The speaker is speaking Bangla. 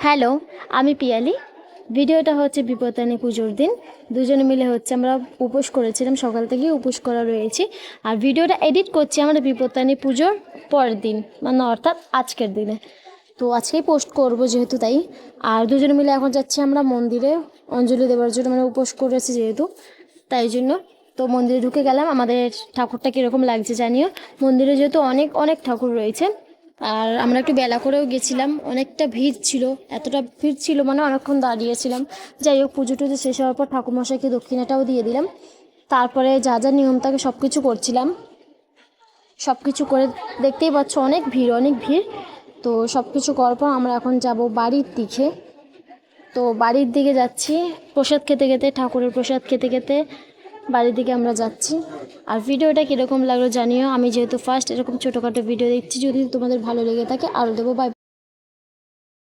হ্যালো, আমি পিয়ালি। ভিডিওটা হচ্ছে বিপত্তারিণী পুজোর দিন। দুজনে মিলে হচ্ছে আমরা উপোস করেছিলাম, সকাল থেকেই উপোস করা রয়েছে। আর ভিডিওটা এডিট করছি আমরা বিপত্তারিণী পুজোর পরের দিন, মানে অর্থাৎ আজকের দিনে। তো আজকেই পোস্ট করব যেহেতু, তাই। আর দুজনে মিলে এখন যাচ্ছি আমরা মন্দিরে অঞ্জলি দেওয়ার জন্য, মানে উপোস করেছি যেহেতু, তাই জন্য। তো মন্দিরে ঢুকে গেলাম। আমাদের ঠাকুরটা কীরকম লাগছে জানিও। মন্দিরে যেহেতু অনেক অনেক ঠাকুর রয়েছে, আর আমরা একটু বেলা করেও গেছিলাম, অনেকটা ভিড় ছিল। এতটা ভিড় ছিল মানে অনেকক্ষণ দাঁড়িয়েছিলাম। যাই হোক, পুজো টুজো শেষ হওয়ার পর ঠাকুরমশাইকে দক্ষিণাটাও দিয়ে দিলাম। তারপরে যা যা নিয়ম থাকে সব কিছু করছিলাম। সব কিছু করে দেখতেই পাচ্ছ অনেক ভিড়, অনেক ভিড়। তো সব কিছু করার পর আমরা এখন যাব বাড়ির দিকে। তো বাড়ির দিকে যাচ্ছি প্রসাদ খেতে খেতে, ঠাকুরের প্রসাদ খেতে খেতে বাড়ির দিকে আমরা যাচ্ছি। আর ভিডিওটা কীরকম লাগলো জানিও। আমি যেহেতু ফার্স্ট এরকম ছোটোখাটো ভিডিও দেখছি, যদি তোমাদের ভালো লেগে থাকে আরও দেবো। বাই।